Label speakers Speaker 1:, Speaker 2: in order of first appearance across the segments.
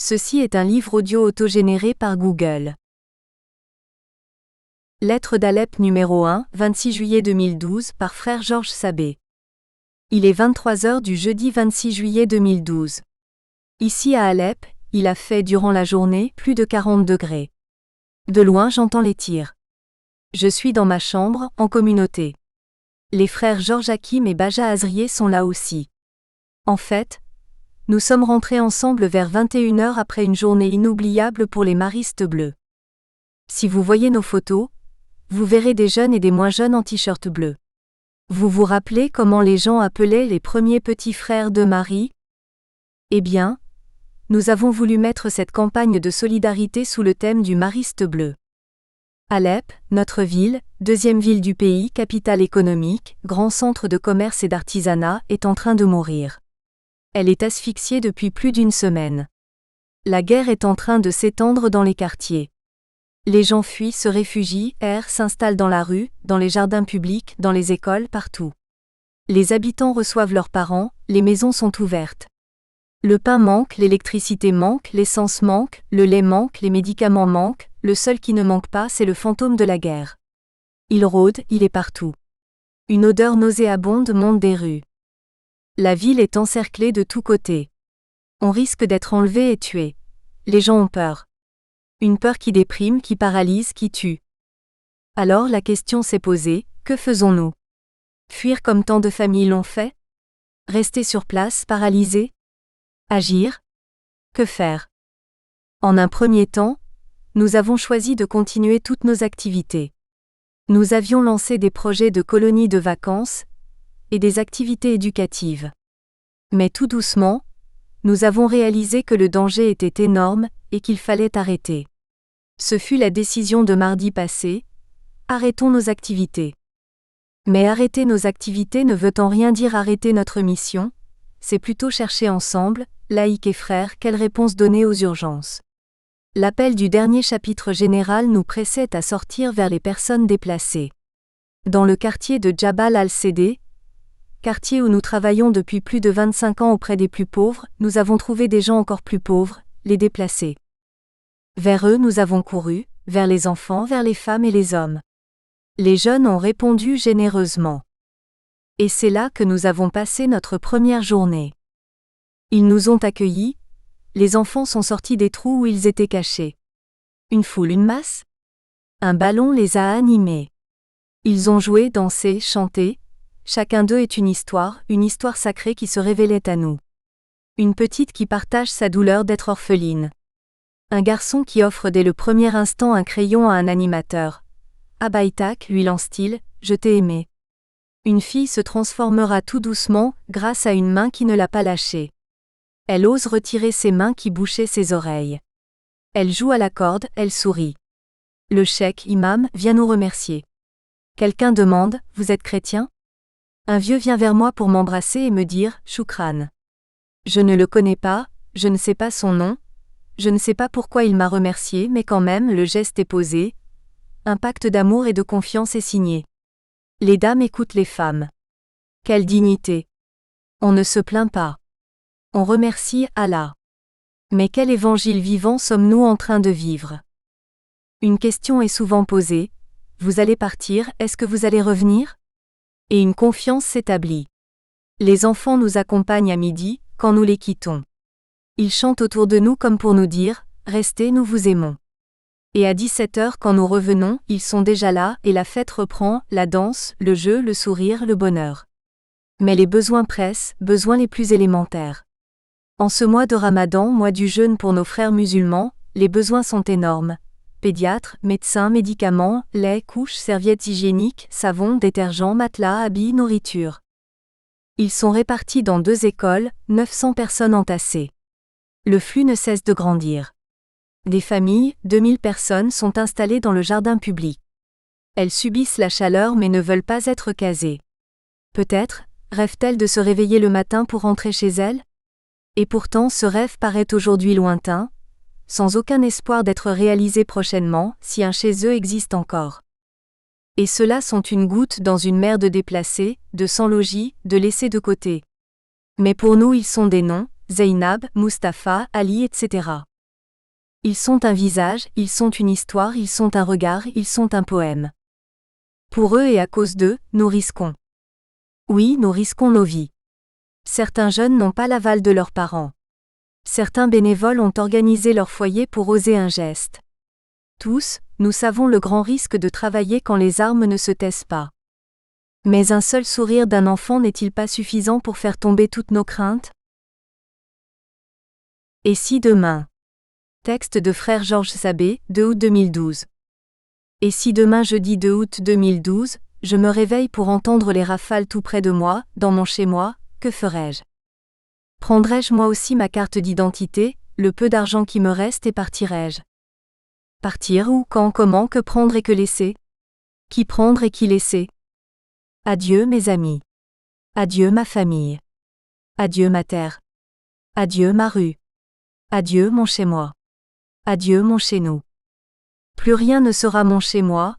Speaker 1: Ceci est un livre audio autogénéré par Google. Lettre d'Alep numéro 1, 26 juillet 2012 par frère Georges Sabé. Il est 23h du jeudi 26 juillet 2012. Ici à Alep, il a fait durant la journée plus de 40 degrés. De loin j'entends les tirs. Je suis dans ma chambre, en communauté. Les frères Georges Hakim et Baja Azrié sont là aussi. En fait, nous sommes rentrés ensemble vers 21h après une journée inoubliable pour les maristes bleus. Si vous voyez nos photos, vous verrez des jeunes et des moins jeunes en t-shirt bleu. Vous vous rappelez comment les gens appelaient les premiers petits frères de Marie ? Eh bien, nous avons voulu mettre cette campagne de solidarité sous le thème du mariste bleu. Alep, notre ville, deuxième ville du pays, capitale économique, grand centre de commerce et d'artisanat, est en train de mourir. Elle est asphyxiée depuis plus d'une semaine. La guerre est en train de s'étendre dans les quartiers. Les gens fuient, se réfugient, errent, s'installent dans la rue, dans les jardins publics, dans les écoles, partout. Les habitants reçoivent leurs parents, les maisons sont ouvertes. Le pain manque, l'électricité manque, l'essence manque, le lait manque, les médicaments manquent, le seul qui ne manque pas, c'est le fantôme de la guerre. Il rôde, il est partout. Une odeur nauséabonde monte des rues. La ville est encerclée de tous côtés. On risque d'être enlevé et tué. Les gens ont peur. Une peur qui déprime, qui paralyse, qui tue. Alors la question s'est posée, que faisons-nous ? Fuir comme tant de familles l'ont fait ? Rester sur place, paralysé ? Agir ? Que faire ? En un premier temps, nous avons choisi de continuer toutes nos activités. Nous avions lancé des projets de colonies de vacances et des activités éducatives. Mais tout doucement, nous avons réalisé que le danger était énorme et qu'il fallait arrêter. Ce fut la décision de mardi passé, arrêtons nos activités. Mais arrêter nos activités ne veut en rien dire arrêter notre mission, c'est plutôt chercher ensemble, laïcs et frères, quelle réponse donner aux urgences. L'appel du dernier chapitre général nous pressait à sortir vers les personnes déplacées. Dans le quartier de Jabal al-Sédé, quartier où nous travaillons depuis plus de 25 ans auprès des plus pauvres, nous avons trouvé des gens encore plus pauvres, les déplacés. Vers eux nous avons couru, vers les enfants, vers les femmes et les hommes. Les jeunes ont répondu généreusement. Et c'est là que nous avons passé notre première journée. Ils nous ont accueillis, les enfants sont sortis des trous où ils étaient cachés. Une foule, une masse ? Un ballon les a animés. Ils ont joué, dansé, chanté. Chacun d'eux est une histoire sacrée qui se révélait à nous. Une petite qui partage sa douleur d'être orpheline. Un garçon qui offre dès le premier instant un crayon à un animateur. Abaïtak, lui lance-t-il, je t'ai aimé. Une fille se transformera tout doucement, grâce à une main qui ne l'a pas lâchée. Elle ose retirer ses mains qui bouchaient ses oreilles. Elle joue à la corde, elle sourit. Le cheikh imam vient nous remercier. Quelqu'un demande, vous êtes chrétien ? Un vieux vient vers moi pour m'embrasser et me dire, Choukran. Je ne le connais pas, je ne sais pas son nom, je ne sais pas pourquoi il m'a remercié, mais quand même le geste est posé. Un pacte d'amour et de confiance est signé. Les dames écoutent les femmes. Quelle dignité! On ne se plaint pas. On remercie Allah. Mais quel évangile vivant sommes-nous en train de vivre ? Une question est souvent posée. Vous allez partir, est-ce que vous allez revenir ? Et une confiance s'établit. Les enfants nous accompagnent à midi, quand nous les quittons. Ils chantent autour de nous comme pour nous dire, restez, nous vous aimons. Et à 17h quand nous revenons, ils sont déjà là, et la fête reprend, la danse, le jeu, le sourire, le bonheur. Mais les besoins pressent, besoins les plus élémentaires. En ce mois de Ramadan, mois du jeûne pour nos frères musulmans, les besoins sont énormes. Pédiatres, médecins, médicaments, lait, couches, serviettes hygiéniques, savon, détergents, matelas, habits, nourriture. Ils sont répartis dans 2 écoles, 900 personnes entassées. Le flux ne cesse de grandir. Des familles, 2000 personnes sont installées dans le jardin public. Elles subissent la chaleur mais ne veulent pas être casées. Peut-être, rêvent-elles de se réveiller le matin pour rentrer chez elles ? Et pourtant ce rêve paraît aujourd'hui lointain, sans aucun espoir d'être réalisé prochainement, si un chez eux existe encore. Et ceux-là sont une goutte dans une mer de déplacés, de sans-logis, de laissés de côté. Mais pour nous ils sont des noms, Zeynab, Mustapha, Ali, etc. Ils sont un visage, ils sont une histoire, ils sont un regard, ils sont un poème. Pour eux et à cause d'eux, nous risquons. Oui, nous risquons nos vies. Certains jeunes n'ont pas l'aval de leurs parents. Certains bénévoles ont organisé leur foyer pour oser un geste. Tous, nous savons le grand risque de travailler quand les armes ne se taisent pas. Mais un seul sourire d'un enfant n'est-il pas suffisant pour faire tomber toutes nos craintes? Et si demain? Texte de Frère Georges Sabé, 2 août 2012. Et si demain jeudi 2 août 2012, je me réveille pour entendre les rafales tout près de moi, dans mon chez-moi, que ferais-je? Prendrais-je moi aussi ma carte d'identité, le peu d'argent qui me reste et partirais-je? Partir où, quand, comment, que prendre et que laisser? Qui prendre et qui laisser? Adieu mes amis. Adieu ma famille. Adieu ma terre. Adieu ma rue. Adieu mon chez-moi. Adieu mon chez-nous. Plus rien ne sera mon chez-moi.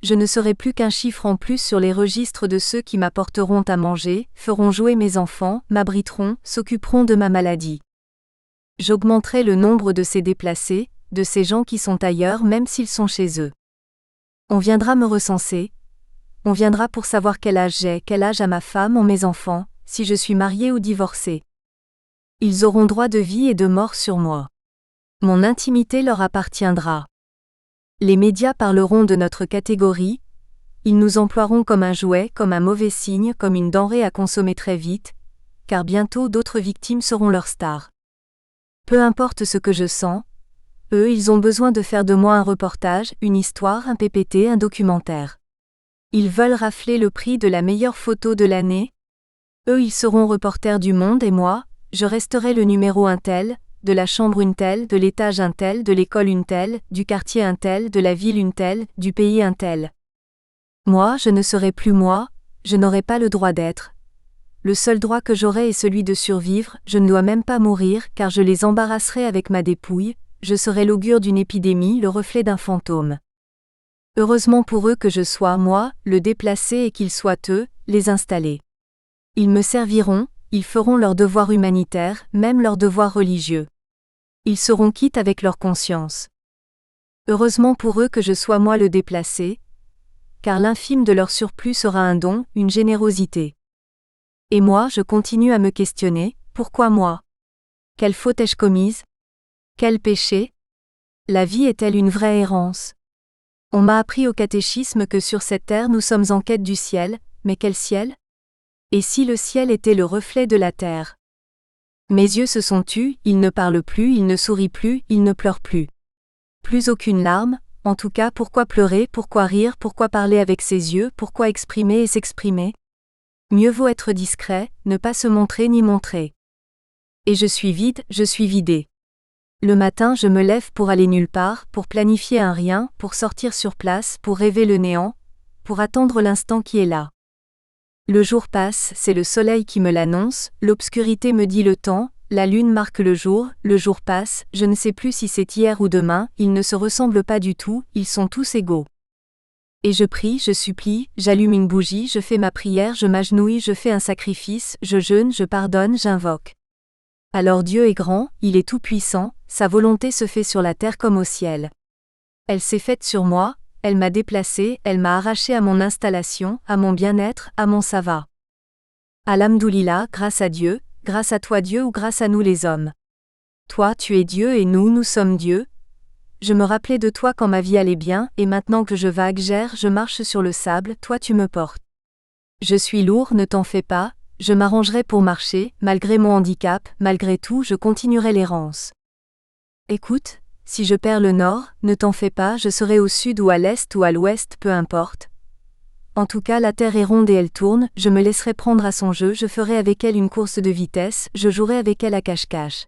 Speaker 1: Je ne serai plus qu'un chiffre en plus sur les registres de ceux qui m'apporteront à manger, feront jouer mes enfants, m'abriteront, s'occuperont de ma maladie. J'augmenterai le nombre de ces déplacés, de ces gens qui sont ailleurs même s'ils sont chez eux. On viendra me recenser. On viendra pour savoir quel âge j'ai, quel âge a ma femme ou mes enfants, si je suis mariée ou divorcée. Ils auront droit de vie et de mort sur moi. Mon intimité leur appartiendra. Les médias parleront de notre catégorie, ils nous emploieront comme un jouet, comme un mauvais signe, comme une denrée à consommer très vite, car bientôt d'autres victimes seront leurs stars. Peu importe ce que je sens, eux ils ont besoin de faire de moi un reportage, une histoire, un PPT, un documentaire. Ils veulent rafler le prix de la meilleure photo de l'année. Eux ils seront reporters du monde et moi, je resterai le numéro un tel, de la chambre une telle, de l'étage un tel, de l'école une telle, du quartier un tel, de la ville une telle, du pays un tel. Moi, je ne serai plus moi, je n'aurai pas le droit d'être. Le seul droit que j'aurai est celui de survivre, je ne dois même pas mourir car je les embarrasserai avec ma dépouille, je serai l'augure d'une épidémie, le reflet d'un fantôme. Heureusement pour eux que je sois moi, le déplacé et qu'ils soient eux, les installés. Ils me serviront, ils feront leur devoir humanitaire, même leur devoir religieux. Ils seront quittes avec leur conscience. Heureusement pour eux que je sois moi le déplacé, car l'infime de leur surplus sera un don, une générosité. Et moi je continue à me questionner, pourquoi moi? Quelle faute ai-je commise? Quel péché? La vie est-elle une vraie errance? On m'a appris au catéchisme que sur cette terre nous sommes en quête du ciel, mais quel ciel? Et si le ciel était le reflet de la terre? Mes yeux se sont tus, ils ne parlent plus, ils ne sourient plus, ils ne pleurent plus. Plus aucune larme, en tout cas pourquoi pleurer, pourquoi rire, pourquoi parler avec ses yeux, pourquoi exprimer et s'exprimer? Mieux vaut être discret, ne pas se montrer ni montrer. Et je suis vide, je suis vidé. Le matin je me lève pour aller nulle part, pour planifier un rien, pour sortir sur place, pour rêver le néant, pour attendre l'instant qui est là. Le jour passe, c'est le soleil qui me l'annonce, l'obscurité me dit le temps, la lune marque le jour passe, je ne sais plus si c'est hier ou demain, ils ne se ressemblent pas du tout, ils sont tous égaux. Et je prie, je supplie, j'allume une bougie, je fais ma prière, je m'agenouille, je fais un sacrifice, je jeûne, je pardonne, j'invoque. Alors Dieu est grand, il est tout-puissant, sa volonté se fait sur la terre comme au ciel. Elle s'est faite sur moi, elle m'a déplacé, elle m'a arraché à mon installation, à mon bien-être, à mon ça va. Alhamdoulilah, grâce à Dieu, grâce à toi Dieu ou grâce à nous les hommes. Toi tu es Dieu et nous sommes Dieu. Je me rappelais de toi quand ma vie allait bien, et maintenant que je vague gère, je marche sur le sable, toi tu me portes. Je suis lourd, ne t'en fais pas, je m'arrangerai pour marcher, malgré mon handicap, malgré tout je continuerai l'errance. Écoute, si je perds le nord, ne t'en fais pas, je serai au sud ou à l'est ou à l'ouest, peu importe. En tout cas la terre est ronde et elle tourne, je me laisserai prendre à son jeu, je ferai avec elle une course de vitesse, je jouerai avec elle à cache-cache.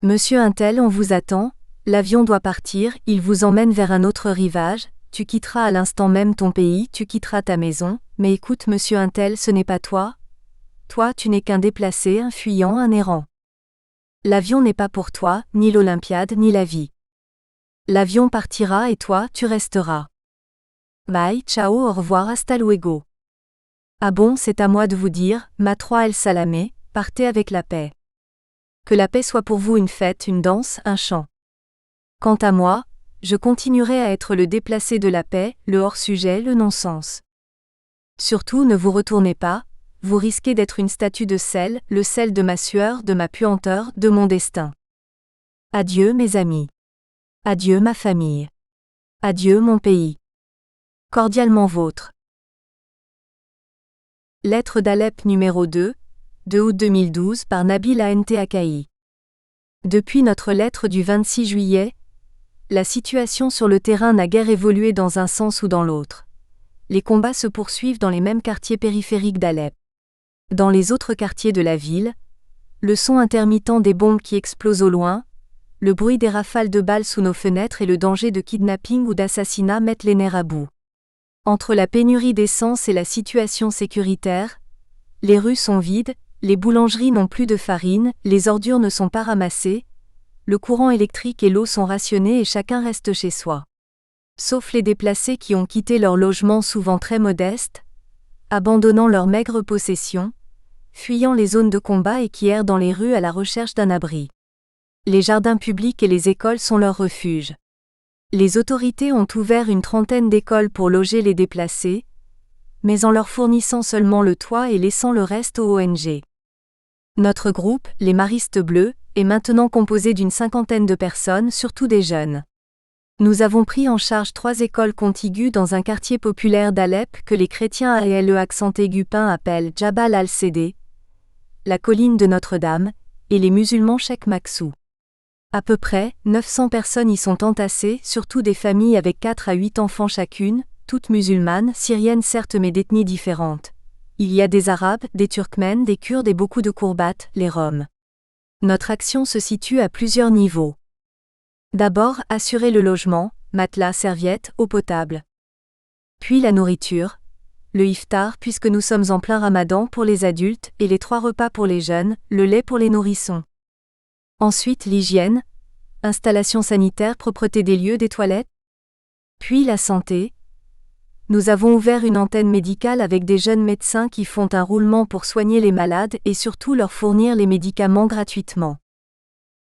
Speaker 1: Monsieur Untel, on vous attend, l'avion doit partir, il vous emmène vers un autre rivage, tu quitteras à l'instant même ton pays, tu quitteras ta maison, mais écoute Monsieur Untel, ce n'est pas toi. Toi tu n'es qu'un déplacé, un fuyant, un errant. L'avion n'est pas pour toi, ni l'Olympiade, ni la vie. L'avion partira et toi, tu resteras. Bye, ciao, au revoir, hasta luego. Ah bon, c'est à moi de vous dire, Matroa El Salamé, partez avec la paix. Que la paix soit pour vous une fête, une danse, un chant. Quant à moi, je continuerai à être le déplacé de la paix, le hors-sujet, le non-sens. Surtout ne vous retournez pas, vous risquez d'être une statue de sel, le sel de ma sueur, de ma puanteur, de mon destin. Adieu mes amis. Adieu ma famille. Adieu mon pays. Cordialement vôtre. Lettre d'Alep numéro 2, 2 août 2012 par Nabil Ant Akai. Depuis notre lettre du 26 juillet, la situation sur le terrain n'a guère évolué dans un sens ou dans l'autre. Les combats se poursuivent dans les mêmes quartiers périphériques d'Alep. Dans les autres quartiers de la ville, le son intermittent des bombes qui explosent au loin, le bruit des rafales de balles sous nos fenêtres et le danger de kidnapping ou d'assassinat mettent les nerfs à bout. Entre la pénurie d'essence et la situation sécuritaire, les rues sont vides, les boulangeries n'ont plus de farine, les ordures ne sont pas ramassées, le courant électrique et l'eau sont rationnés et chacun reste chez soi. Sauf les déplacés qui ont quitté leur logement souvent très modeste, abandonnant leurs maigres possessions, fuyant les zones de combat et qui errent dans les rues à la recherche d'un abri. Les jardins publics et les écoles sont leur refuge. Les autorités ont ouvert une trentaine d'écoles pour loger les déplacés, mais en leur fournissant seulement le toit et laissant le reste aux ONG. Notre groupe, les Maristes Bleus, est maintenant composé d'une cinquantaine de personnes, surtout des jeunes. Nous avons pris en charge 3 écoles contiguës dans un quartier populaire d'Alep que les chrétiens ALE accent aigu peint appellent Jabal al-Sédé, la colline de Notre-Dame, et les musulmans Cheikh Maksou. À peu près, 900 personnes y sont entassées, surtout des familles avec 4 à 8 enfants chacune, toutes musulmanes, syriennes certes mais d'ethnies différentes. Il y a des Arabes, des Turkmènes, des Kurdes et beaucoup de Kourbates, les Roms. Notre action se situe à plusieurs niveaux. D'abord, assurer le logement, matelas, serviettes, eau potable. Puis la nourriture, le iftar puisque nous sommes en plein ramadan pour les adultes et les 3 repas pour les jeunes, le lait pour les nourrissons. Ensuite l'hygiène, installation sanitaire, propreté des lieux, des toilettes. Puis la santé. Nous avons ouvert une antenne médicale avec des jeunes médecins qui font un roulement pour soigner les malades et surtout leur fournir les médicaments gratuitement.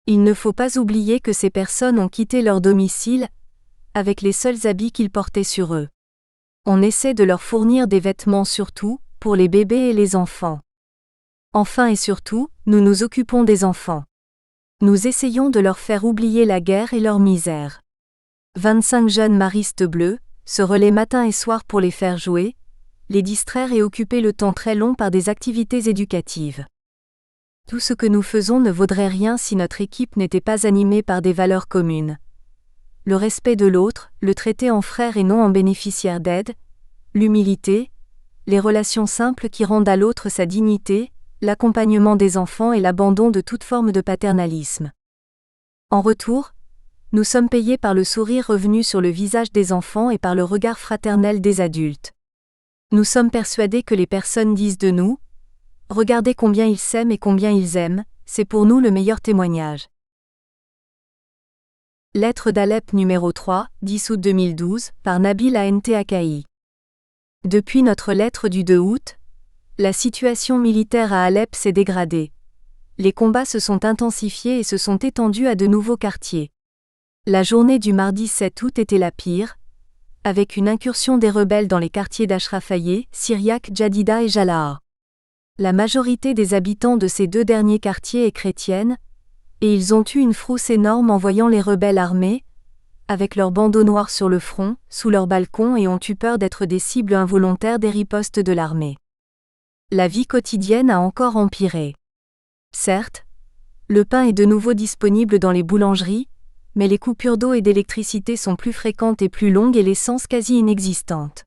Speaker 1: Il ne faut pas oublier que ces personnes ont quitté leur domicile, avec les seuls habits qu'ils portaient sur eux. On essaie de leur fournir des vêtements surtout, pour les bébés et les enfants. Enfin et surtout, nous nous occupons des enfants. Nous essayons de leur faire oublier la guerre et leur misère. 25 jeunes maristes bleus se relaient matin et soir pour les faire jouer, les distraire et occuper le temps très long par des activités éducatives. Tout ce que nous faisons ne vaudrait rien si notre équipe n'était pas animée par des valeurs communes. Le respect de l'autre, le traiter en frère et non en bénéficiaire d'aide, l'humilité, les relations simples qui rendent à l'autre sa dignité, l'accompagnement des enfants et l'abandon de toute forme de paternalisme. En retour, nous sommes payés par le sourire revenu sur le visage des enfants et par le regard fraternel des adultes. Nous sommes persuadés que les personnes disent de nous « Regardez combien ils s'aiment et combien ils aiment », c'est pour nous le meilleur témoignage. Lettre d'Alep numéro 3, 10 août 2012, par Nabil Ant Akai. Depuis notre lettre du 2 août, la situation militaire à Alep s'est dégradée. Les combats se sont intensifiés et se sont étendus à de nouveaux quartiers. La journée du mardi 7 août était la pire, avec une incursion des rebelles dans les quartiers d'Ashrafaye, Syriac, Jadida et Jalaa. La majorité des habitants de ces 2 derniers quartiers est chrétienne, et ils ont eu une frousse énorme en voyant les rebelles armés, avec leurs bandeaux noirs sur le front, sous leurs balcons et ont eu peur d'être des cibles involontaires des ripostes de l'armée. La vie quotidienne a encore empiré. Certes, le pain est de nouveau disponible dans les boulangeries, mais les coupures d'eau et d'électricité sont plus fréquentes et plus longues et l'essence quasi inexistante.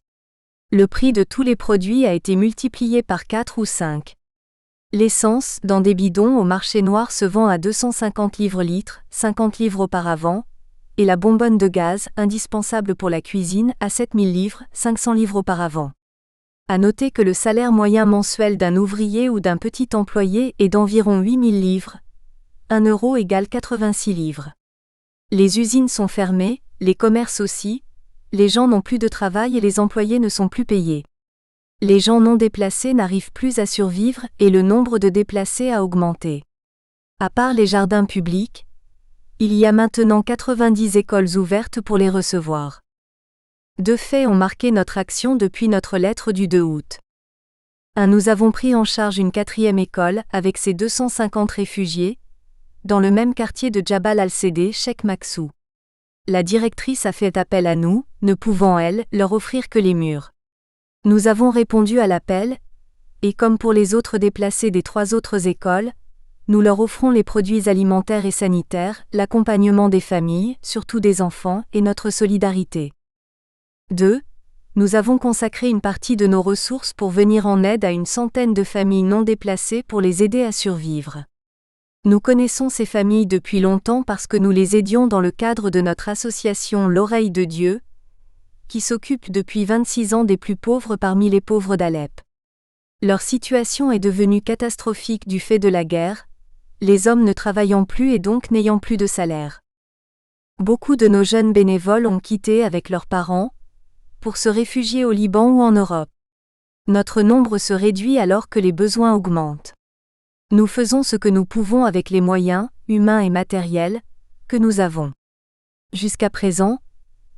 Speaker 1: Le prix de tous les produits a été multiplié par 4 ou 5. L'essence, dans des bidons au marché noir, se vend à 250 livres-litres, 50 livres auparavant, et la bonbonne de gaz, indispensable pour la cuisine, à 7000 livres, 500 livres auparavant. À noter que le salaire moyen mensuel d'un ouvrier ou d'un petit employé est d'environ 8000 livres, 1 euro égale 86 livres. Les usines sont fermées, les commerces aussi, les gens n'ont plus de travail et les employés ne sont plus payés. Les gens non déplacés n'arrivent plus à survivre et le nombre de déplacés a augmenté. À part les jardins publics, Il y a maintenant 90 écoles ouvertes pour les recevoir. 2 faits ont marqué notre action depuis notre lettre du 2 août. 1. Nous avons pris en charge une 4e école avec ses 250 réfugiés, dans le même quartier de Jabal al-Sédé, Cheikh Maksou. La directrice a fait appel à nous, ne pouvant elle leur offrir que les murs. Nous avons répondu à l'appel, et comme pour les autres déplacés des 3 autres écoles, nous leur offrons les produits alimentaires et sanitaires, l'accompagnement des familles, surtout des enfants, et notre solidarité. 2. Nous avons consacré une partie de nos ressources pour venir en aide à une centaine de familles non déplacées pour les aider à survivre. Nous connaissons ces familles depuis longtemps parce que nous les aidions dans le cadre de notre association L'Oreille de Dieu, qui s'occupe depuis 26 ans des plus pauvres parmi les pauvres d'Alep. Leur situation est devenue catastrophique du fait de la guerre, les hommes ne travaillant plus et donc n'ayant plus de salaire. Beaucoup de nos jeunes bénévoles ont quitté avec leurs parents, pour se réfugier au Liban ou en Europe. Notre nombre se réduit alors que les besoins augmentent. Nous faisons ce que nous pouvons avec les moyens, humains et matériels, que nous avons. Jusqu'à présent,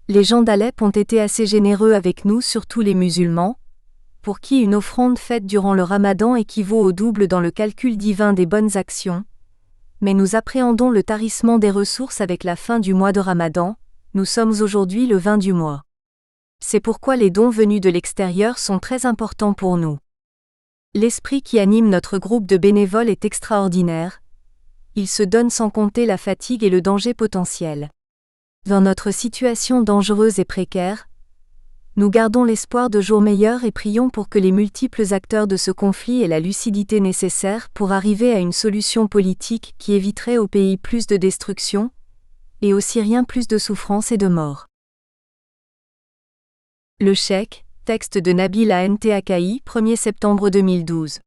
Speaker 1: les gens d'Alep ont été assez généreux avec nous, surtout les musulmans, pour qui une offrande faite durant le Ramadan équivaut au double dans le calcul divin des bonnes actions, mais nous appréhendons le tarissement des ressources avec la fin du mois de Ramadan, nous sommes aujourd'hui le 20 du mois. C'est pourquoi les dons venus de l'extérieur sont très importants pour nous. L'esprit qui anime notre groupe de bénévoles est extraordinaire. Il se donne sans compter la fatigue et le danger potentiel. Dans notre situation dangereuse et précaire, nous gardons l'espoir de jours meilleurs et prions pour que les multiples acteurs de ce conflit aient la lucidité nécessaire pour arriver à une solution politique qui éviterait au pays plus de destruction, et aux Syriens plus de souffrance et de mort. Le Cheikh, texte de Nabil Ant-Akai, 1er septembre 2012.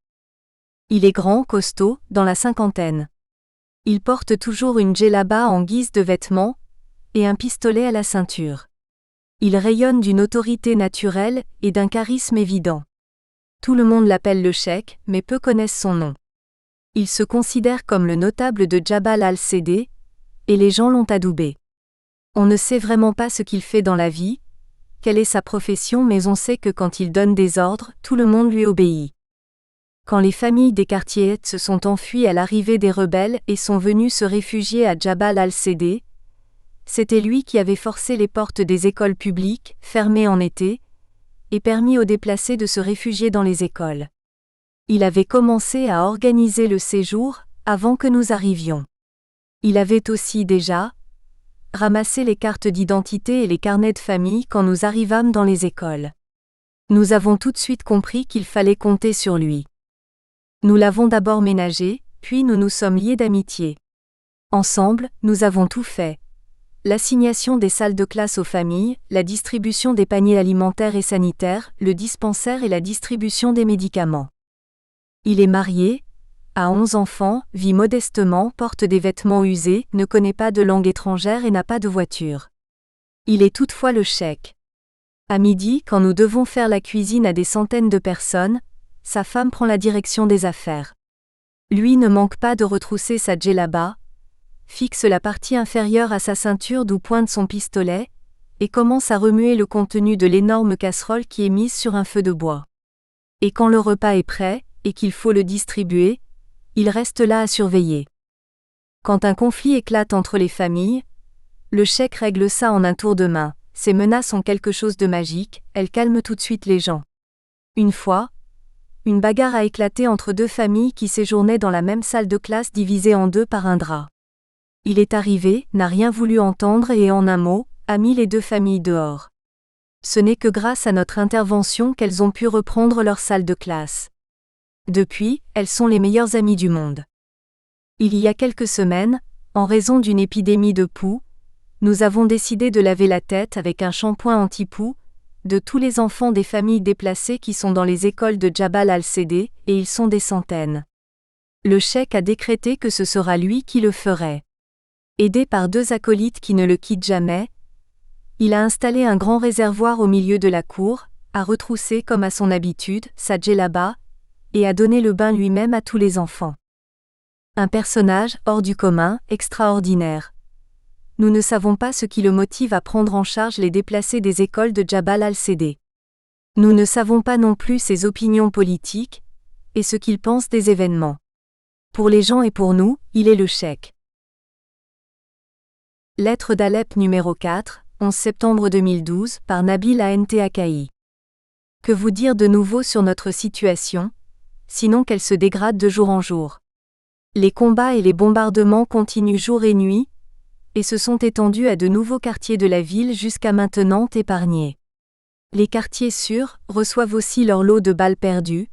Speaker 1: Il est grand, costaud, dans la cinquantaine. Il porte toujours une djellaba en guise de vêtement, et un pistolet à la ceinture. Il rayonne d'une autorité naturelle et d'un charisme évident. Tout le monde l'appelle le Cheikh, mais peu connaissent son nom. Il se considère comme le notable de Jabal al-Sédé, et les gens l'ont adoubé. On ne sait vraiment pas ce qu'il fait dans la vie, quelle est sa profession, mais on sait que quand il donne des ordres, tout le monde lui obéit. Quand les familles des quartiers se sont enfuies à l'arrivée des rebelles et sont venues se réfugier à Jabal al-Sédé, c'était lui qui avait forcé les portes des écoles publiques, fermées en été, et permis aux déplacés de se réfugier dans les écoles. Il avait commencé à organiser le séjour, avant que nous arrivions. Il avait aussi déjà ramassé les cartes d'identité et les carnets de famille quand nous arrivâmes dans les écoles. Nous avons tout de suite compris qu'il fallait compter sur lui. Nous l'avons d'abord ménagé, puis nous nous sommes liés d'amitié. Ensemble, nous avons tout fait. L'assignation des salles de classe aux familles, la distribution des paniers alimentaires et sanitaires, le dispensaire et la distribution des médicaments. Il est marié, a 11 enfants, vit modestement, porte des vêtements usés, ne connaît pas de langue étrangère et n'a pas de voiture. Il est toutefois le Cheikh. À midi, quand nous devons faire la cuisine à des centaines de personnes, sa femme prend la direction des affaires. Lui ne manque pas de retrousser sa djellaba, fixe la partie inférieure à sa ceinture d'où pointe son pistolet, et commence à remuer le contenu de l'énorme casserole qui est mise sur un feu de bois. Et quand le repas est prêt, et qu'il faut le distribuer, il reste là à surveiller. Quand un conflit éclate entre les familles, le Cheikh règle ça en un tour de main. Ces menaces ont quelque chose de magique, elles calment tout de suite les gens. Une fois, une bagarre a éclaté entre 2 familles qui séjournaient dans la même salle de classe divisée en 2 par un drap. Il est arrivé, n'a rien voulu entendre et en un mot, a mis les 2 familles dehors. Ce n'est que grâce à notre intervention qu'elles ont pu reprendre leur salle de classe. Depuis, elles sont les meilleures amies du monde. Il y a quelques semaines, en raison d'une épidémie de poux, nous avons décidé de laver la tête avec un shampoing anti-poux de tous les enfants des familles déplacées qui sont dans les écoles de Jabal al-Sédé, et ils sont des centaines. Le Cheikh a décrété que ce sera lui qui le ferait. Aidé par 2 acolytes qui ne le quittent jamais, il a installé un grand réservoir au milieu de la cour, a retroussé comme à son habitude sa djellaba, et a donné le bain lui-même à tous les enfants. Un personnage hors du commun, extraordinaire. nous ne savons pas ce qui le motive à prendre en charge les déplacés des écoles de Jabal al-Cédé. Nous ne savons pas non plus ses opinions politiques, et ce qu'il pense des événements. Pour les gens et pour nous, il est le cheikh. Lettre d'Alep numéro 4, 11 septembre 2012, par Nabil Ant Akai. Que vous dire de nouveau sur notre situation, sinon qu'elle se dégrade de jour en jour. Les combats et les bombardements continuent jour et nuit, et se sont étendus à de nouveaux quartiers de la ville jusqu'à maintenant épargnés. Les quartiers sûrs reçoivent aussi leur lot de balles perdues.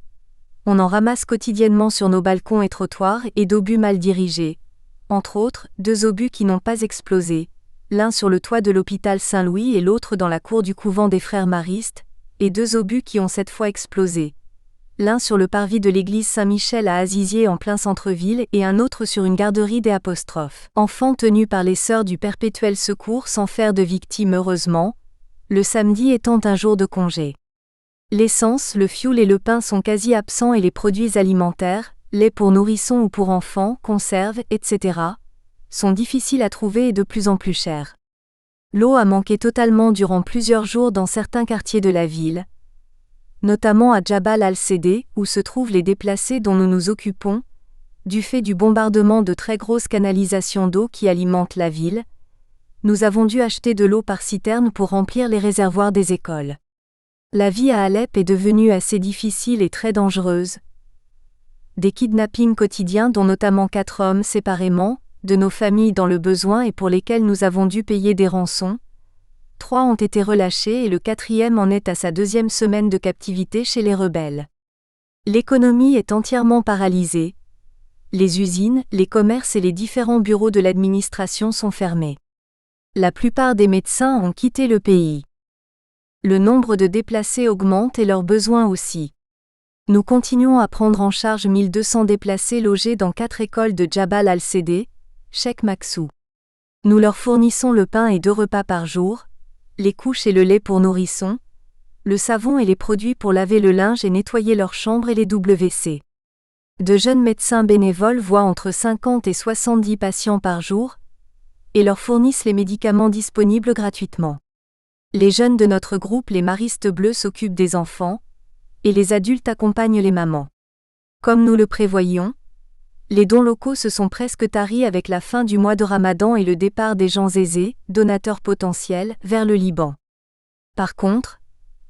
Speaker 1: On en ramasse quotidiennement sur nos balcons et trottoirs et d'obus mal dirigés. Entre autres, 2 obus qui n'ont pas explosé, l'un sur le toit de l'hôpital Saint-Louis et l'autre dans la cour du couvent des frères maristes, et 2 obus qui ont cette fois explosé. L'un sur le parvis de l'église Saint-Michel à Azizier en plein centre-ville et un autre sur une garderie des enfants tenus par les sœurs du Perpétuel Secours sans faire de victimes heureusement, le samedi étant un jour de congé. L'essence, le fioul et le pain sont quasi absents et les produits alimentaires, lait pour nourrissons ou pour enfants, conserves, etc., sont difficiles à trouver et de plus en plus chers. L'eau a manqué totalement durant plusieurs jours dans certains quartiers de la ville, notamment à Jabal al-Cédé, où se trouvent les déplacés dont nous nous occupons, du fait du bombardement de très grosses canalisations d'eau qui alimentent la ville. Nous avons dû acheter de l'eau par citerne pour remplir les réservoirs des écoles. La vie à Alep est devenue assez difficile et très dangereuse. Des kidnappings quotidiens dont notamment 4 hommes séparément, de nos familles dans le besoin et pour lesquels nous avons dû payer des rançons. 3 ont été relâchés et le 4e en est à sa 2e semaine de captivité chez les rebelles. L'économie est entièrement paralysée. Les usines, les commerces et les différents bureaux de l'administration sont fermés. La plupart des médecins ont quitté le pays. Le nombre de déplacés augmente et leurs besoins aussi. Nous continuons à prendre en charge 1200 déplacés logés dans 4 écoles de Jabal al-Cédé, Cheikh Maksou. Nous leur fournissons le pain et 2 repas par jour, les couches et le lait pour nourrissons, le savon et les produits pour laver le linge et nettoyer leurs chambres et les WC. De jeunes médecins bénévoles voient entre 50 et 70 patients par jour, et leur fournissent les médicaments disponibles gratuitement. Les jeunes de notre groupe les Maristes Bleus s'occupent des enfants, et les adultes accompagnent les mamans. Comme nous le prévoyions, les dons locaux se sont presque taris avec la fin du mois de Ramadan et le départ des gens aisés, donateurs potentiels, vers le Liban. Par contre,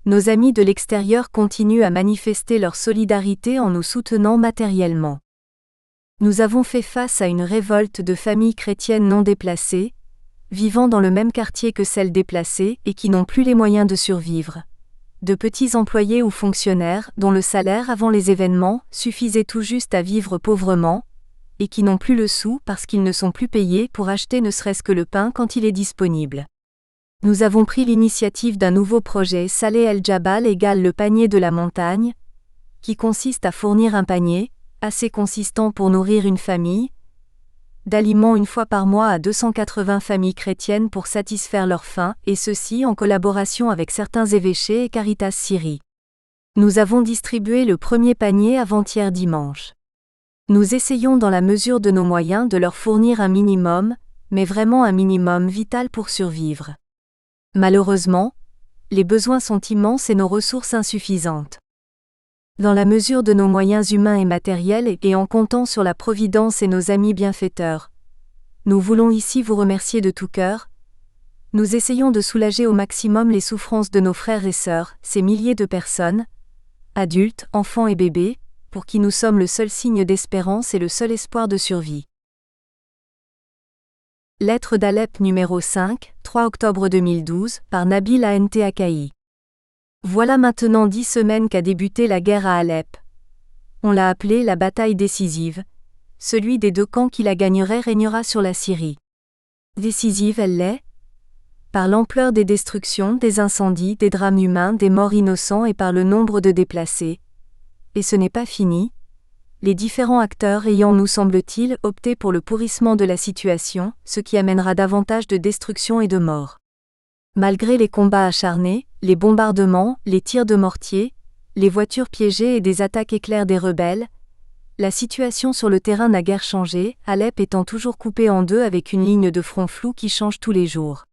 Speaker 1: nos amis de l'extérieur continuent à manifester leur solidarité en nous soutenant matériellement. Nous avons fait face à une révolte de familles chrétiennes non déplacées, vivant dans le même quartier que celles déplacées et qui n'ont plus les moyens de survivre. De petits employés ou fonctionnaires dont le salaire avant les événements suffisait tout juste à vivre pauvrement, et qui n'ont plus le sou parce qu'ils ne sont plus payés pour acheter ne serait-ce que le pain quand il est disponible. Nous avons pris l'initiative d'un nouveau projet Saleh El Jabal égale le panier de la montagne, qui consiste à fournir un panier, assez consistant pour nourrir une famille, d'aliments une fois par mois à 280 familles chrétiennes pour satisfaire leur faim, et ceci en collaboration avec certains évêchés et Caritas Syrie. Nous avons distribué le premier panier avant-hier dimanche. Nous essayons dans la mesure de nos moyens de leur fournir un minimum, mais vraiment un minimum vital pour survivre. Malheureusement, les besoins sont immenses et nos ressources insuffisantes. Dans la mesure de nos moyens humains et matériels et en comptant sur la Providence et nos amis bienfaiteurs, nous voulons ici vous remercier de tout cœur. Nous essayons de soulager au maximum les souffrances de nos frères et sœurs, ces milliers de personnes, adultes, enfants et bébés, pour qui nous sommes le seul signe d'espérance et le seul espoir de survie. Lettre d'Alep numéro 5, 3 octobre 2012, par Nabil Ant Akai. Voilà maintenant 10 semaines qu'a débuté la guerre à Alep. On l'a appelée la bataille décisive. Celui des 2 camps qui la gagnerait régnera sur la Syrie. Décisive elle l'est, par l'ampleur des destructions, des incendies, des drames humains, des morts innocents et par le nombre de déplacés. Et ce n'est pas fini. Les différents acteurs ayant, nous semble-t-il, opté pour le pourrissement de la situation, ce qui amènera davantage de destruction et de morts. Malgré les combats acharnés, les bombardements, les tirs de mortier, les voitures piégées et des attaques éclairs des rebelles, La situation sur le terrain n'a guère changé, Alep étant toujours coupée en deux avec une ligne de front floue qui change tous les jours.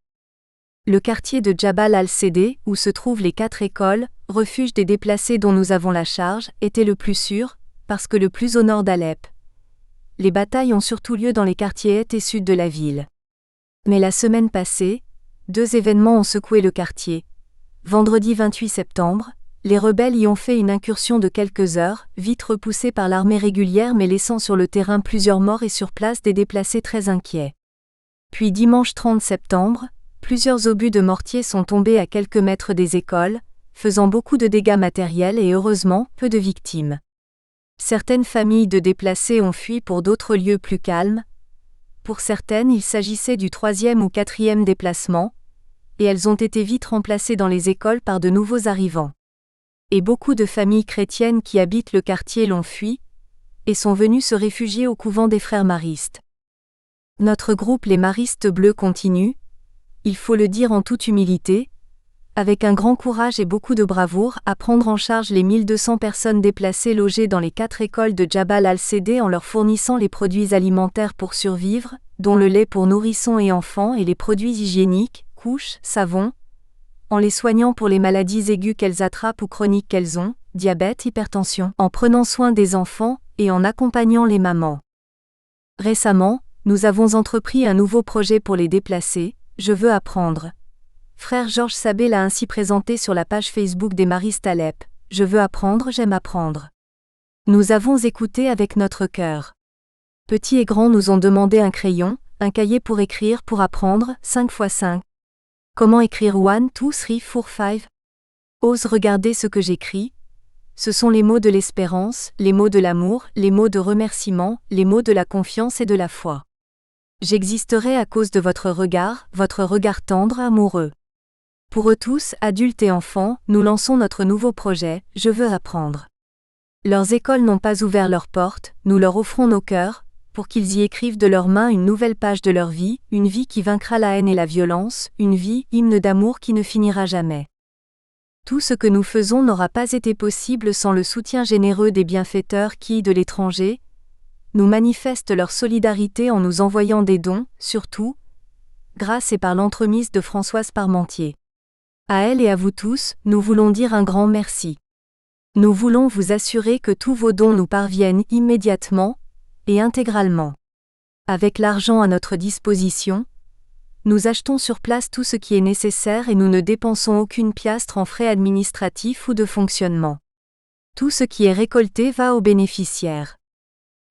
Speaker 1: Le quartier de Jabal al-Sédé, où se trouvent les 4 écoles, refuge des déplacés dont nous avons la charge, était le plus sûr, parce que le plus au nord d'Alep. Les batailles ont surtout lieu dans les quartiers est et sud de la ville. Mais la semaine passée, 2 événements ont secoué le quartier. Vendredi 28 septembre, les rebelles y ont fait une incursion de quelques heures, vite repoussée par l'armée régulière mais laissant sur le terrain plusieurs morts et sur place des déplacés très inquiets. Puis dimanche 30 septembre, plusieurs obus de mortier sont tombés à quelques mètres des écoles, faisant beaucoup de dégâts matériels et heureusement, peu de victimes. Certaines familles de déplacés ont fui pour d'autres lieux plus calmes. Pour certaines, il s'agissait du 3e ou 4e déplacement, et elles ont été vite remplacées dans les écoles par de nouveaux arrivants. Et beaucoup de familles chrétiennes qui habitent le quartier l'ont fui, et sont venues se réfugier au couvent des frères maristes. Notre groupe les Maristes Bleus continue, il faut le dire en toute humilité, avec un grand courage et beaucoup de bravoure, à prendre en charge les 1200 personnes déplacées logées dans les 4 écoles de Jabal al-Sédé en leur fournissant les produits alimentaires pour survivre, dont le lait pour nourrissons et enfants et les produits hygiéniques, couches, savons, en les soignant pour les maladies aiguës qu'elles attrapent ou chroniques qu'elles ont, diabète, hypertension, en prenant soin des enfants et en accompagnant les mamans. Récemment, nous avons entrepris un nouveau projet pour les déplacés, Je veux apprendre. Frère Georges Sabé l'a ainsi présenté sur la page Facebook des Maristes Alep. Je veux apprendre, j'aime apprendre. Nous avons écouté avec notre cœur. Petits et grands nous ont demandé un crayon, un cahier pour écrire, pour apprendre, 5x5. Comment écrire 1, 2, 3, 4, 5? Ose regarder ce que j'écris. Ce sont les mots de l'espérance, les mots de l'amour, les mots de remerciement, les mots de la confiance et de la foi. J'existerai à cause de votre regard tendre, amoureux. Pour eux tous, adultes et enfants, nous lançons notre nouveau projet, Je veux apprendre. Leurs écoles n'ont pas ouvert leurs portes, nous leur offrons nos cœurs, pour qu'ils y écrivent de leurs mains une nouvelle page de leur vie, une vie qui vaincra la haine et la violence, une vie, hymne d'amour qui ne finira jamais. Tout ce que nous faisons n'aura pas été possible sans le soutien généreux des bienfaiteurs qui, de l'étranger, nous manifestent leur solidarité en nous envoyant des dons, surtout, grâce et par l'entremise de Françoise Parmentier. À elle et à vous tous, nous voulons dire un grand merci. Nous voulons vous assurer que tous vos dons nous parviennent immédiatement et intégralement. Avec l'argent à notre disposition, nous achetons sur place tout ce qui est nécessaire et nous ne dépensons aucune piastre en frais administratifs ou de fonctionnement. Tout ce qui est récolté va aux bénéficiaires.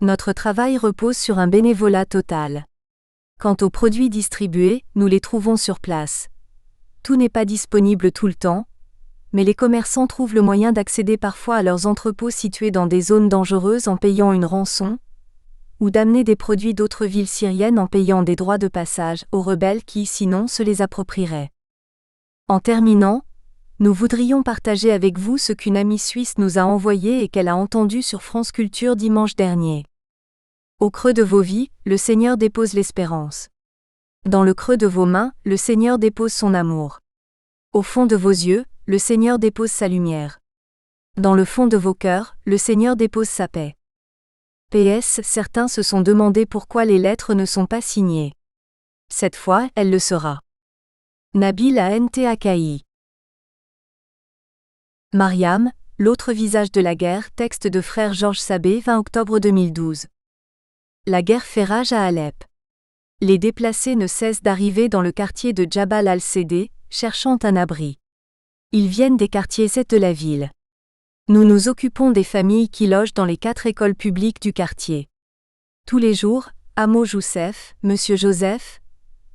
Speaker 1: Notre travail repose sur un bénévolat total. Quant aux produits distribués, nous les trouvons sur place. Tout n'est pas disponible tout le temps, mais les commerçants trouvent le moyen d'accéder parfois à leurs entrepôts situés dans des zones dangereuses en payant une rançon, ou d'amener des produits d'autres villes syriennes en payant des droits de passage aux rebelles qui, sinon, se les approprieraient. En terminant, nous voudrions partager avec vous ce qu'une amie suisse nous a envoyé et qu'elle a entendu sur France Culture dimanche dernier. Au creux de vos vies, le Seigneur dépose l'espérance. Dans le creux de vos mains, le Seigneur dépose son amour. Au fond de vos yeux, le Seigneur dépose sa lumière. Dans le fond de vos cœurs, le Seigneur dépose sa paix. PS, certains se sont demandé pourquoi les lettres ne sont pas signées. Cette fois, elle le sera. Nabil Antakai. Mariam, l'autre visage de la guerre, texte de frère Georges Sabé, 20 octobre 2012. La guerre fait rage à Alep. Les déplacés ne cessent d'arriver dans le quartier de Jabal al-Sédé, cherchant un abri. Ils viennent des quartiers est de la ville. Nous nous occupons des familles qui logent dans les 4 écoles publiques du quartier. Tous les jours, Amo Youssef, Monsieur Joseph,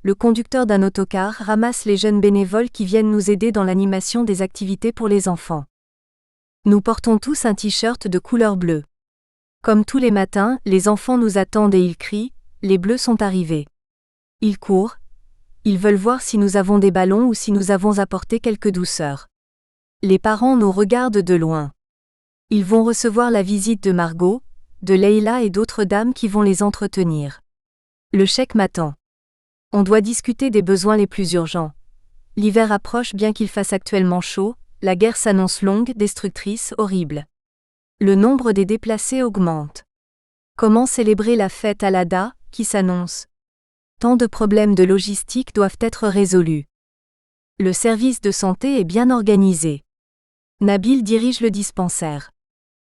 Speaker 1: le conducteur d'un autocar, ramasse les jeunes bénévoles qui viennent nous aider dans l'animation des activités pour les enfants. Nous portons tous un t-shirt de couleur bleue. Comme tous les matins, les enfants nous attendent et ils crient, les bleus sont arrivés. Ils courent. Ils veulent voir si nous avons des ballons ou si nous avons apporté quelque douceur. Les parents nous regardent de loin. Ils vont recevoir la visite de Margot, de Leïla et d'autres dames qui vont les entretenir. Le chèque m'attend. On doit discuter des besoins les plus urgents. L'hiver approche bien qu'il fasse actuellement chaud, la guerre s'annonce longue, destructrice, horrible. Le nombre des déplacés augmente. Comment célébrer la fête Al-Adha, qui s'annonce? Tant de problèmes de logistique doivent être résolus. Le service de santé est bien organisé. Nabil dirige le dispensaire.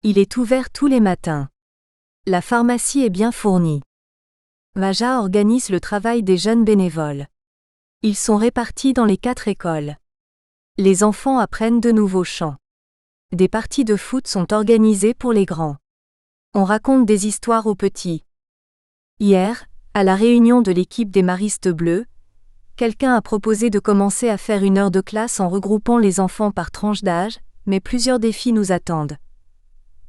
Speaker 1: Il est ouvert tous les matins. La pharmacie est bien fournie. Maja organise le travail des jeunes bénévoles. Ils sont répartis dans les 4 écoles. Les enfants apprennent de nouveaux chants. Des parties de foot sont organisées pour les grands. On raconte des histoires aux petits. Hier, à la réunion de l'équipe des Maristes Bleus, quelqu'un a proposé de commencer à faire une heure de classe en regroupant les enfants par tranche d'âge, mais plusieurs défis nous attendent.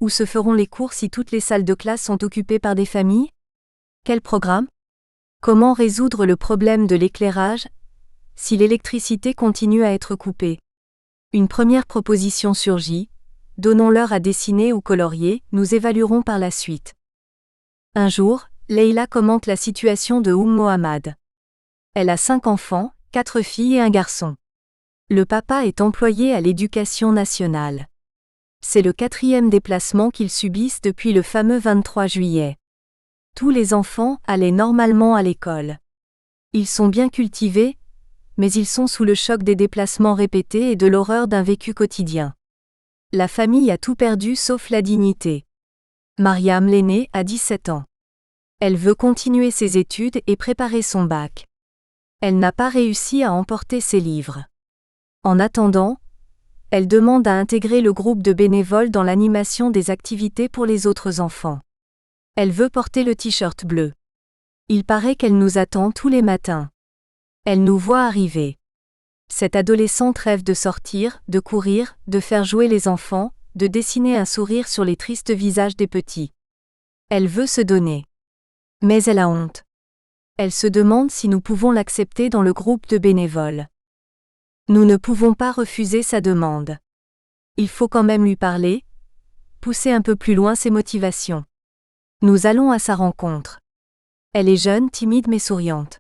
Speaker 1: Où se feront les cours si toutes les salles de classe sont occupées par des familles? Quel programme? Comment résoudre le problème de l'éclairage si l'électricité continue à être coupée? Une première proposition surgit. Donnons-leur à dessiner ou colorier, nous évaluerons par la suite. Un jour, Leïla commente la situation de Mohammad. Elle a 5 enfants, 4 filles et un garçon. Le papa est employé à l'éducation nationale. C'est le 4e déplacement qu'ils subissent depuis le fameux 23 juillet. Tous les enfants allaient normalement à l'école. Ils sont bien cultivés, mais ils sont sous le choc des déplacements répétés et de l'horreur d'un vécu quotidien. La famille a tout perdu sauf la dignité. Mariam, l'aînée, a 17 ans. Elle veut continuer ses études et préparer son bac. Elle n'a pas réussi à emporter ses livres. En attendant, elle demande à intégrer le groupe de bénévoles dans l'animation des activités pour les autres enfants. Elle veut porter le t-shirt bleu. Il paraît qu'elle nous attend tous les matins. Elle nous voit arriver. Cette adolescente rêve de sortir, de courir, de faire jouer les enfants, de dessiner un sourire sur les tristes visages des petits. Elle veut se donner. Mais elle a honte. Elle se demande si nous pouvons l'accepter dans le groupe de bénévoles. Nous ne pouvons pas refuser sa demande. Il faut quand même lui parler, pousser un peu plus loin ses motivations. Nous allons à sa rencontre. Elle est jeune, timide mais souriante.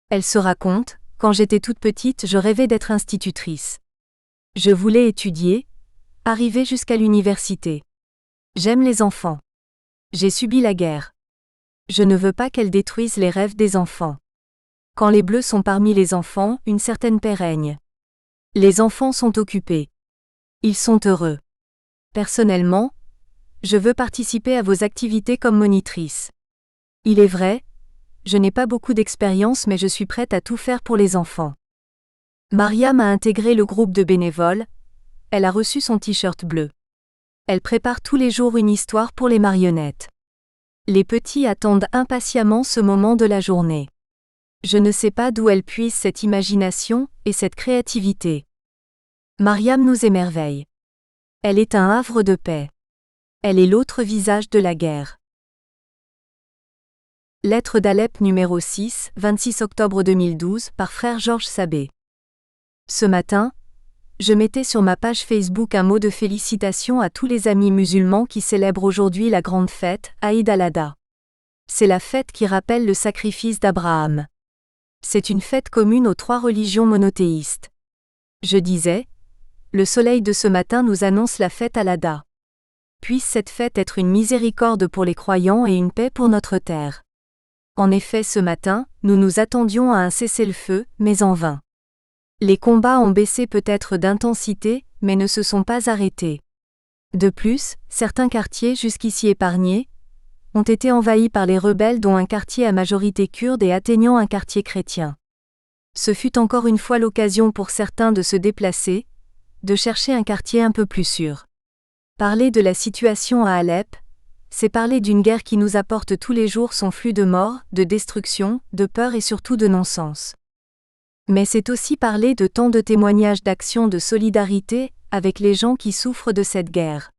Speaker 1: Elle se raconte: quand j'étais toute petite, je rêvais d'être institutrice. Je voulais étudier, arriver jusqu'à l'université. J'aime les enfants. J'ai subi la guerre. Je ne veux pas qu'elle détruise les rêves des enfants. Quand les Bleus sont parmi les enfants, une certaine paix règne. Les enfants sont occupés. Ils sont heureux. Personnellement, je veux participer à vos activités comme monitrice. Il est vrai, je n'ai pas beaucoup d'expérience mais je suis prête à tout faire pour les enfants. Mariam a intégré le groupe de bénévoles, elle a reçu son t-shirt bleu. Elle prépare tous les jours une histoire pour les marionnettes. Les petits attendent impatiemment ce moment de la journée. Je ne sais pas d'où elle puise cette imagination et cette créativité. Mariam nous émerveille. Elle est un havre de paix. Elle est l'autre visage de la guerre. Lettre d'Alep numéro 6, 26 octobre 2012, par frère Georges Sabé. Ce matin, je mettais sur ma page Facebook un mot de félicitation à tous les amis musulmans qui célèbrent aujourd'hui la grande fête, Aïd al-Adha. C'est la fête qui rappelle le sacrifice d'Abraham. C'est une fête commune aux 3 religions monothéistes. Je disais, le soleil de ce matin nous annonce la fête Al-Adha. Puisse cette fête être une miséricorde pour les croyants et une paix pour notre terre. En effet, ce matin, nous nous attendions à un cessez-le-feu, mais en vain. Les combats ont baissé peut-être d'intensité, mais ne se sont pas arrêtés. De plus, certains quartiers jusqu'ici épargnés ont été envahis par les rebelles, dont un quartier à majorité kurde et atteignant un quartier chrétien. Ce fut encore une fois l'occasion pour certains de se déplacer, de chercher un quartier un peu plus sûr. Parler de la situation à Alep, c'est parler d'une guerre qui nous apporte tous les jours son flux de mort, de destruction, de peur et surtout de non-sens. Mais c'est aussi parler de tant de témoignages d'action de solidarité avec les gens qui souffrent de cette guerre.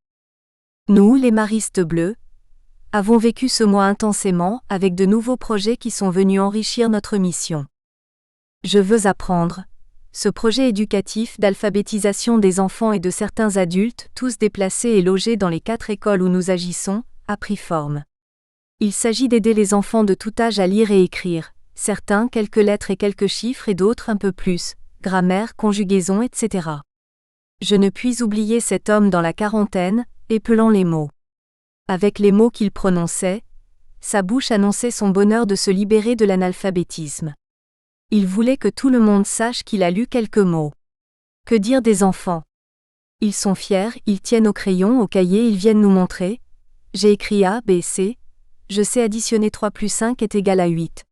Speaker 1: Nous, les Maristes Bleus, avons vécu ce mois intensément avec de nouveaux projets qui sont venus enrichir notre mission. Je veux apprendre. Ce projet éducatif d'alphabétisation des enfants et de certains adultes, tous déplacés et logés dans les 4 écoles où nous agissons, a pris forme. Il s'agit d'aider les enfants de tout âge à lire et écrire, certains quelques lettres et quelques chiffres et d'autres un peu plus, grammaire, conjugaison, etc. Je ne puis oublier cet homme dans la quarantaine, épelant les mots. Avec les mots qu'il prononçait, sa bouche annonçait son bonheur de se libérer de l'analphabétisme. Il voulait que tout le monde sache qu'il a lu quelques mots. Que dire des enfants? Ils sont fiers, ils tiennent au crayon, au cahier, ils viennent nous montrer. J'ai écrit A, B, C. Je sais additionner 3 plus 5 est égal à 8.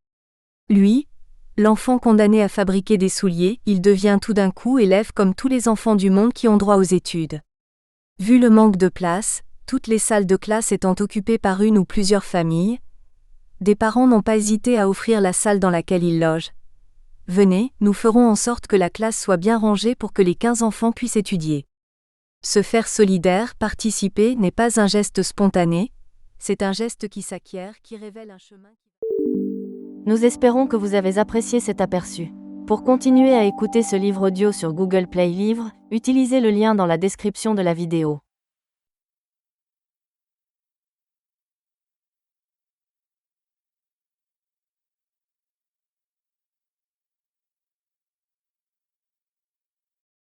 Speaker 1: Lui, l'enfant condamné à fabriquer des souliers, il devient tout d'un coup élève comme tous les enfants du monde qui ont droit aux études. Vu le manque de place, toutes les salles de classe étant occupées par une ou plusieurs familles, des parents n'ont pas hésité à offrir la salle dans laquelle ils logent. Venez, nous ferons en sorte que la classe soit bien rangée pour que les 15 enfants puissent étudier. Se faire solidaire, participer n'est pas un geste spontané, c'est un geste qui s'acquiert, qui révèle un chemin.
Speaker 2: Nous espérons que vous avez apprécié cet aperçu. Pour continuer à écouter ce livre audio sur Google Play Livres, utilisez le lien dans la description de la vidéo.